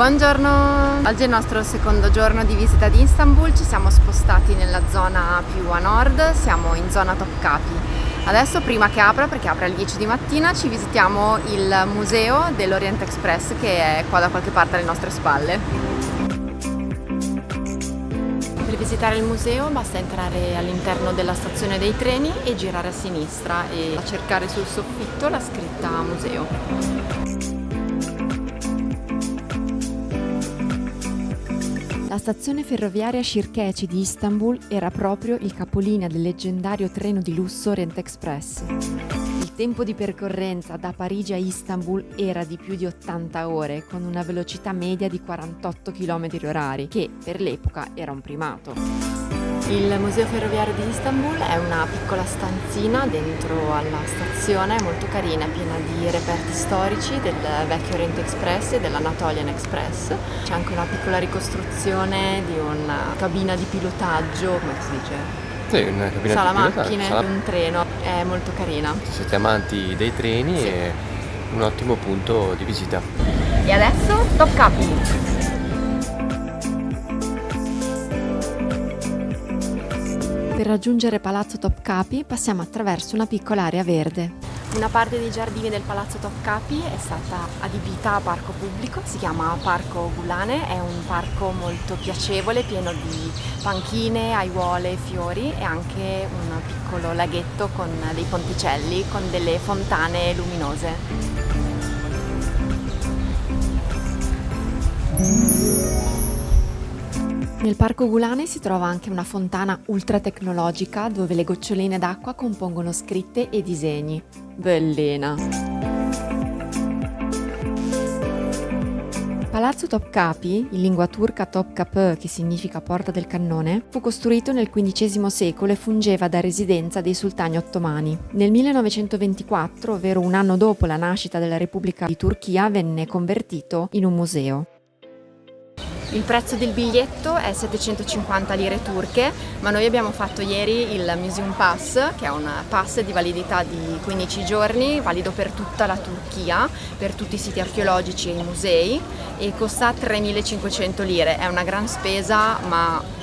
Buongiorno, oggi è il nostro secondo giorno di visita di Istanbul, ci siamo spostati nella zona più a nord, siamo in zona Topkapi. Adesso prima che apra, perché apre alle 10 di mattina, ci visitiamo il museo dell'Orient Express che è qua da qualche parte alle nostre spalle. Per visitare il museo basta entrare all'interno della stazione dei treni e girare a sinistra e cercare sul soffitto la scritta museo. La stazione ferroviaria Shirkeci di Istanbul era proprio il capolinea del leggendario treno di lusso Orient Express. Il tempo di percorrenza da Parigi a Istanbul era di più di 80 ore, con una velocità media di 48 km/h, che per l'epoca era un primato. Il museo ferroviario di Istanbul è una piccola stanzina dentro alla stazione, molto carina, piena di reperti storici del vecchio Orient Express e dell'Anatolian Express. C'è anche una piccola ricostruzione di una cabina di pilotaggio, come si dice? Sì, una cabina Sala di pilotaggio, macchine, un treno, è molto carina. Se siete amanti dei treni Sì. È un ottimo punto di visita. E adesso Topkapi. Per raggiungere Palazzo Topkapi passiamo attraverso una piccola area verde. Una parte dei giardini del Palazzo Topkapi è stata adibita a parco pubblico, si chiama Parco Gulane, è un parco molto piacevole, pieno di panchine, aiuole, fiori e anche un piccolo laghetto con dei ponticelli, con delle fontane luminose. Nel Parco Gulane si trova anche una fontana ultra tecnologica dove le goccioline d'acqua compongono scritte e disegni. Bellina! Palazzo Topkapi, in lingua turca Topkapı, che significa porta del cannone, fu costruito nel XV secolo e fungeva da residenza dei sultani ottomani. Nel 1924, ovvero un anno dopo la nascita della Repubblica di Turchia, venne convertito in un museo. Il prezzo del biglietto è 750 lire turche, ma noi abbiamo fatto ieri il Museum Pass, che è un pass di validità di 15 giorni, valido per tutta la Turchia, per tutti i siti archeologici e i musei, e costa 3.500 lire. È una gran spesa, ma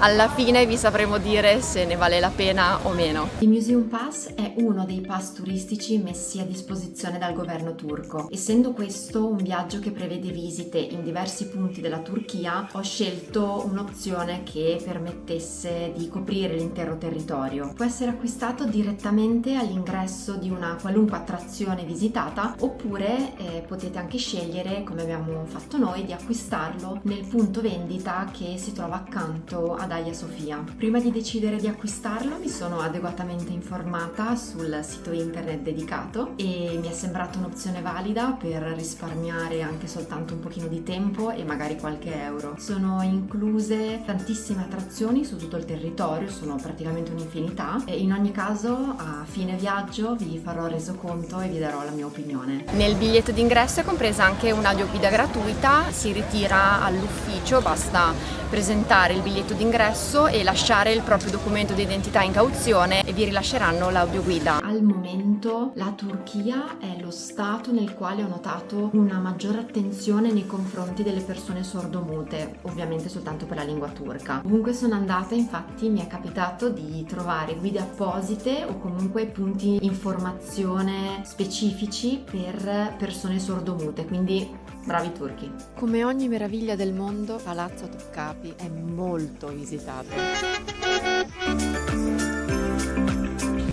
alla fine vi sapremo dire se ne vale la pena o meno. Il Museum Pass è uno dei pass turistici messi a disposizione dal governo turco. Essendo questo un viaggio che prevede visite in diversi punti della Turchia, ho scelto un'opzione che permettesse di coprire l'intero territorio. Può essere acquistato direttamente all'ingresso di una qualunque attrazione visitata, oppure potete anche scegliere, come abbiamo fatto noi, di acquistarlo nel punto vendita che si trova accanto ad Hagia Sophia. Prima di decidere di acquistarlo mi sono adeguatamente informata sul sito internet dedicato e mi è sembrata un'opzione valida per risparmiare anche soltanto un pochino di tempo e magari qualche euro. Sono incluse tantissime attrazioni su tutto il territorio, sono praticamente un'infinità, e in ogni caso a fine viaggio vi farò resoconto e vi darò la mia opinione. Nel biglietto d'ingresso è compresa anche un'audioguida gratuita, si ritira all'ufficio, basta presentare il biglietto d'ingresso e lasciare il proprio documento di identità in cauzione e vi rilasceranno l'audioguida. Al momento la Turchia è lo stato nel quale ho notato una maggiore attenzione nei confronti delle persone sordomute, ovviamente soltanto per la lingua turca. Ovunque sono andata, infatti, mi è capitato di trovare guide apposite o comunque punti informazione specifici per persone sordomute, quindi bravi turchi. Come ogni meraviglia del mondo, Palazzo Topkapi è molto visitato.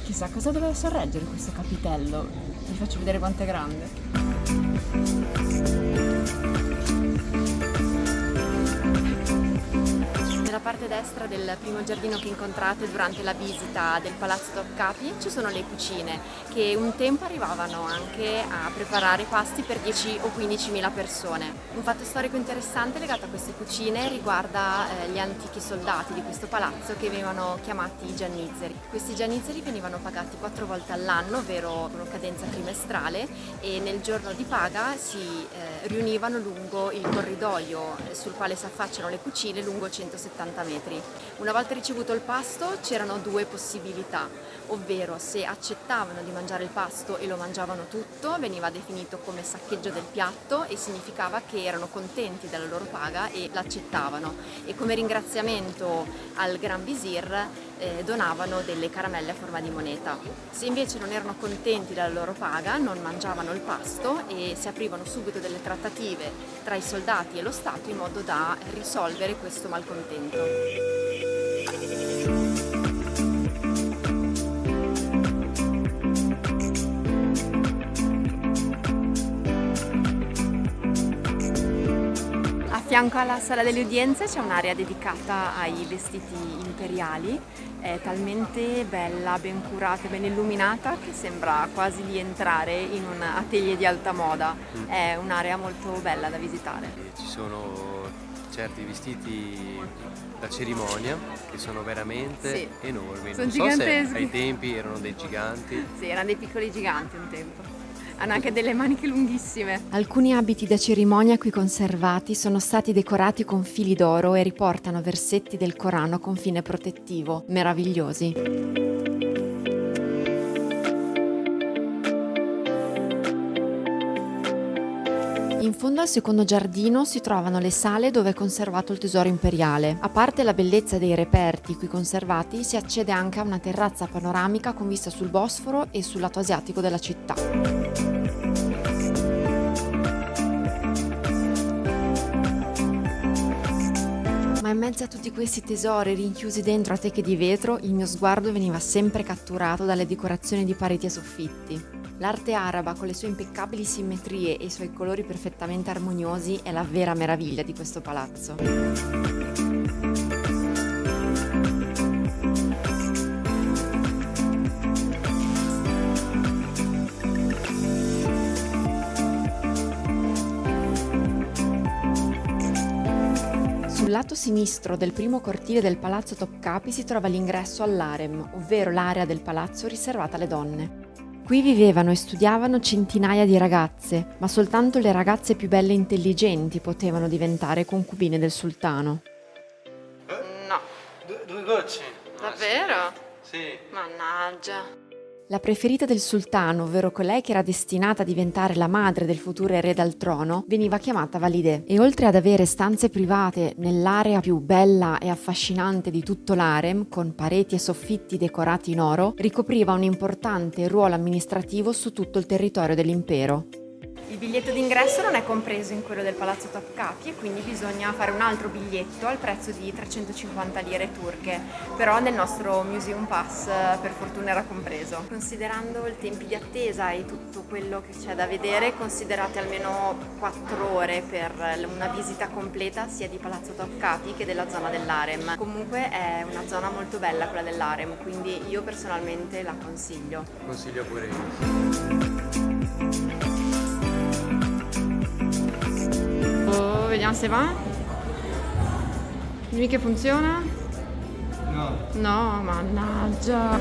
Chissà cosa deve sorreggere questo capitello. Vi faccio vedere quanto è grande. Nella parte destra del primo giardino che incontrate durante la visita del Palazzo Topkapi ci sono le cucine che un tempo arrivavano anche a preparare pasti per 10 o 15.000 persone. Un fatto storico interessante legato a queste cucine riguarda gli antichi soldati di questo palazzo che venivano chiamati giannizzeri. Questi giannizzeri venivano pagati 4 volte all'anno, ovvero con cadenza trimestrale, e nel giorno di paga si riunivano lungo il corridoio sul quale si affacciano le cucine lungo 170 50 metri. Una volta ricevuto il pasto c'erano due possibilità, ovvero se accettavano di mangiare il pasto e lo mangiavano tutto, veniva definito come saccheggio del piatto e significava che erano contenti della loro paga e l'accettavano, e come ringraziamento al Gran Visir donavano delle caramelle a forma di moneta. Se invece non erano contenti della loro paga, non mangiavano il pasto e si aprivano subito delle trattative tra i soldati e lo Stato in modo da risolvere questo malcontento. A fianco alla sala delle udienze c'è un'area dedicata ai vestiti imperiali, è talmente bella, ben curata e ben illuminata che sembra quasi di entrare in un atelier di alta moda, è un'area molto bella da visitare. Ci sono certi vestiti da cerimonia che sono veramente enormi. Sono Non so giganteschi. se ai tempi erano dei giganti. Sì, erano dei piccoli giganti un tempo. Hanno anche delle maniche lunghissime. Alcuni abiti da cerimonia qui conservati sono stati decorati con fili d'oro e riportano versetti del Corano con fine protettivo. Meravigliosi. In fondo al secondo giardino si trovano le sale dove è conservato il tesoro imperiale. A parte la bellezza dei reperti qui conservati, si accede anche a una terrazza panoramica con vista sul Bosforo e sul lato asiatico della città. Ma in mezzo a tutti questi tesori rinchiusi dentro a teche di vetro, il mio sguardo veniva sempre catturato dalle decorazioni di pareti e soffitti. L'arte araba, con le sue impeccabili simmetrie e i suoi colori perfettamente armoniosi, è la vera meraviglia di questo palazzo. Sul lato sinistro del primo cortile del palazzo Topkapi si trova l'ingresso all'harem, ovvero l'area del palazzo riservata alle donne. Qui vivevano e studiavano centinaia di ragazze, ma soltanto le ragazze più belle e intelligenti potevano diventare concubine del sultano. No. Due gocce? Davvero? Sì. Mannaggia. La preferita del sultano, ovvero colei che era destinata a diventare la madre del futuro erede al trono, veniva chiamata Valide, e oltre ad avere stanze private nell'area più bella e affascinante di tutto l'harem, con pareti e soffitti decorati in oro, ricopriva un importante ruolo amministrativo su tutto il territorio dell'impero. Il biglietto d'ingresso non è compreso in quello del palazzo Topkapi e quindi bisogna fare un altro biglietto al prezzo di 350 lire turche, però nel nostro Museum Pass per fortuna era compreso. Considerando i tempi di attesa e tutto quello che c'è da vedere, considerate almeno 4 ore per una visita completa sia di palazzo Topkapi che della zona dell'harem. Comunque è una zona molto bella quella dell'harem, quindi io personalmente la consiglio. Consiglio pure io. Vediamo se va. Dimmi che funziona. No. No, mannaggia.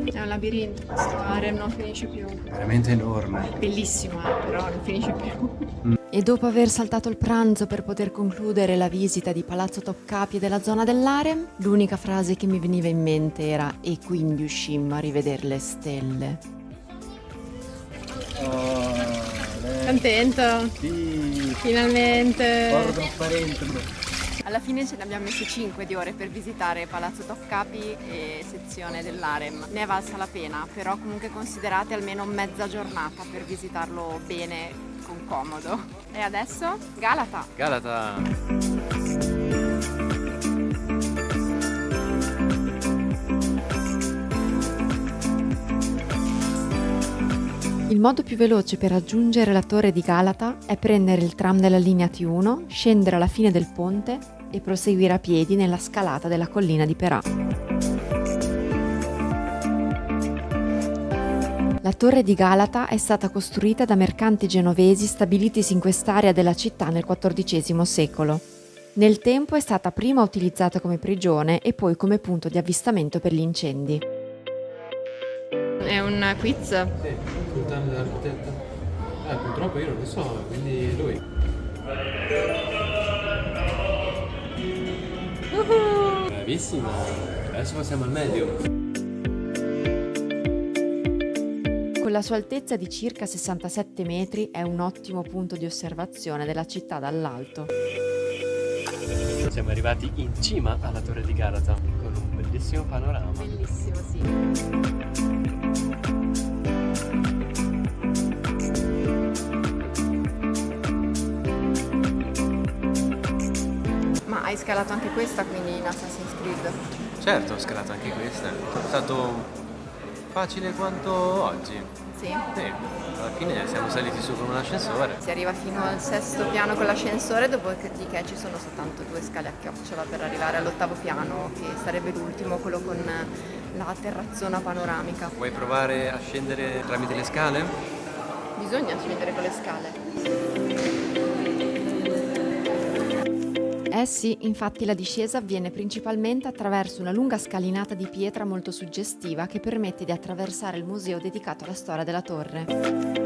È un labirinto questo harem, non finisce più. Veramente enorme. Bellissimo, però non finisce più. E dopo aver saltato il pranzo per poter concludere la visita di Palazzo Topkapi e della zona dell'harem, l'unica frase che mi veniva in mente era: e quindi uscimmo a rivedere le stelle. Contento? Sì. Finalmente! Trasparente. Alla fine ce ne abbiamo messe 5 di ore per visitare Palazzo Topkapi e sezione dell'harem. Ne è valsa la pena, però comunque considerate almeno mezza giornata per visitarlo bene, con comodo. E adesso Galata! Galata. Il modo più veloce per raggiungere la torre di Galata è prendere il tram della linea T1, scendere alla fine del ponte e proseguire a piedi nella scalata della collina di Perà. La torre di Galata è stata costruita da mercanti genovesi stabilitisi in quest'area della città nel XIV secolo. Nel tempo è stata prima utilizzata come prigione e poi come punto di avvistamento per gli incendi. È un quiz? Sì, sultano dell'architetto. Purtroppo io non lo so, quindi lui. Bravissima! Adesso passiamo al medium. Con la sua altezza di circa 67 metri è un ottimo punto di osservazione della città dall'alto. Siamo arrivati in cima alla Torre di Galata con un bellissimo panorama. Bellissimo, sì. Ma hai scalato anche questa, quindi in Assassin's Creed? Certo, ho scalato anche questa. È stato facile quanto oggi. Sì. Sì, alla fine siamo saliti su con un ascensore. Si arriva fino al 6° piano con l'ascensore, dopodiché ci sono soltanto 2 scale a chiocciola per arrivare all'8° piano, che sarebbe l'ultimo, quello con la terrazzona panoramica. Vuoi provare a scendere tramite le scale? Bisogna scendere con le scale. Eh sì, infatti la discesa avviene principalmente attraverso una lunga scalinata di pietra molto suggestiva che permette di attraversare il museo dedicato alla storia della torre.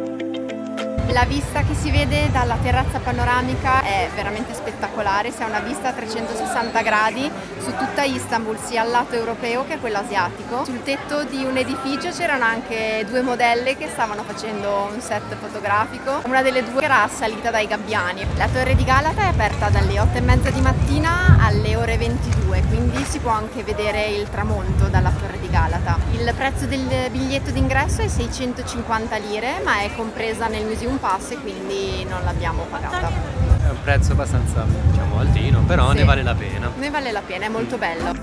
La vista che si vede dalla terrazza panoramica è veramente spettacolare, si ha una vista a 360 gradi su tutta Istanbul, sia al lato europeo che a quello asiatico. Sul tetto di un edificio c'erano anche 2 modelle che stavano facendo un set fotografico, una delle 2 era assalita dai gabbiani. La Torre di Galata è aperta dalle 8:30 di mattina alle ore 22, quindi si può anche vedere il tramonto dalla Torre di Galata. Il prezzo del biglietto d'ingresso è 650 lire, ma è compresa nel Museum Pass e quindi non l'abbiamo pagata. È un prezzo abbastanza, diciamo, altino, però Sì. ne vale la pena. Ne vale la pena, è molto bello.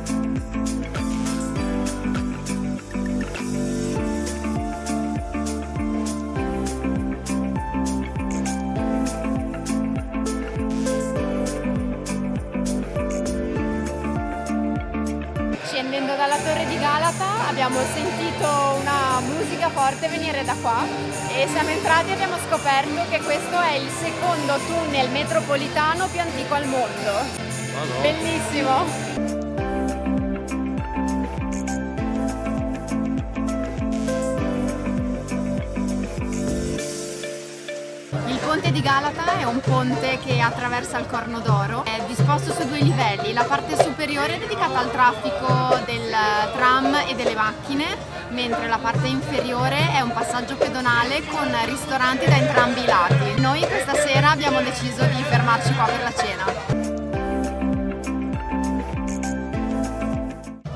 Scendendo dalla Torre di Galata abbiamo sentito una musica forte venire da qua e siamo entrati e abbiamo scoperto che questo è il secondo tunnel metropolitano più antico al mondo. Oh no. Bellissimo! Il ponte di Galata è un ponte che attraversa il Corno d'Oro, è disposto su 2 livelli, la parte superiore è dedicata al traffico del tram e delle macchine, mentre la parte inferiore è un passaggio pedonale con ristoranti da entrambi i lati. Noi questa sera abbiamo deciso di fermarci qua per la cena.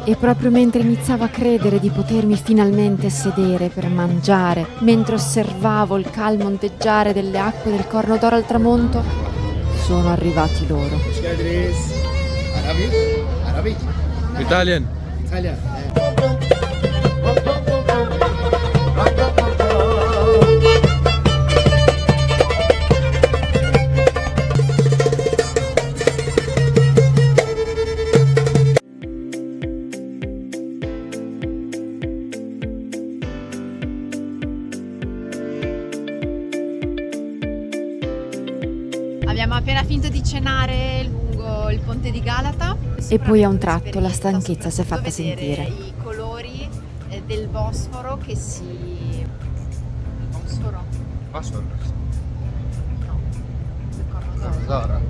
E proprio mentre iniziavo a credere di potermi finalmente sedere per mangiare, mentre osservavo il calmo ondeggiare delle acque del Corno d'Oro al tramonto, sono arrivati loro. Arabic? Italian. Italian. Abbiamo appena finito di cenare lungo il ponte di Galata. E poi a un tratto la stanchezza si è fatta Soprattutto sentire. vedere i colori del Bosforo che si... Bosforo? Bosforo. No, del Corno d'Oro. Zara.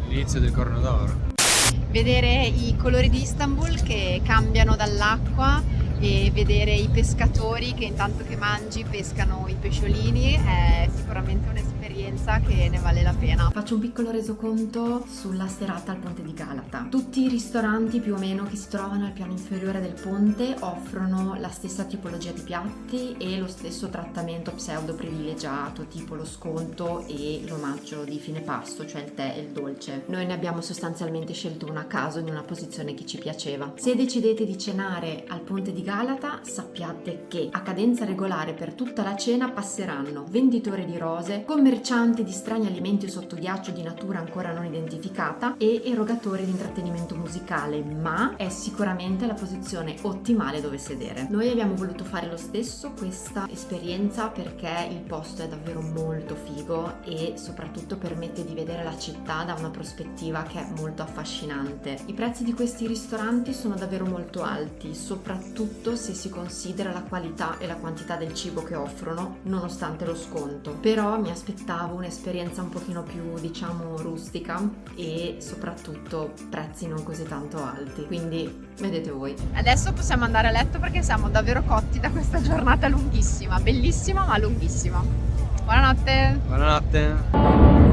L'inizio del Corno d'Oro. Vedere i colori di Istanbul che cambiano dall'acqua e vedere i pescatori che intanto che mangi pescano i pesciolini è sicuramente un'esperienza che ne vale la pena. Faccio un piccolo resoconto sulla serata al ponte di Galata. Tutti i ristoranti più o meno che si trovano al piano inferiore del ponte offrono la stessa tipologia di piatti e lo stesso trattamento pseudo privilegiato, tipo lo sconto e l'omaggio di fine pasto, cioè il tè e il dolce. Noi ne abbiamo sostanzialmente scelto uno a caso in una posizione che ci piaceva. Se decidete di cenare al ponte di Galata, sappiate che a cadenza regolare per tutta la cena passeranno venditori di rose, commercianti di strani alimenti sotto ghiaccio di natura ancora non identificata e erogatori di intrattenimento musicale, ma è sicuramente la posizione ottimale dove sedere. Noi abbiamo voluto fare lo stesso questa esperienza perché il posto è davvero molto figo e soprattutto permette di vedere la città da una prospettiva che è molto affascinante. I prezzi di questi ristoranti sono davvero molto alti, soprattutto soprattutto se si considera la qualità e la quantità del cibo che offrono, nonostante lo sconto. Però mi aspettavo un'esperienza un pochino più, diciamo, rustica e soprattutto prezzi non così tanto alti, quindi vedete voi. Adesso possiamo andare a letto perché siamo davvero cotti da questa giornata lunghissima, bellissima ma lunghissima. Buonanotte! Buonanotte.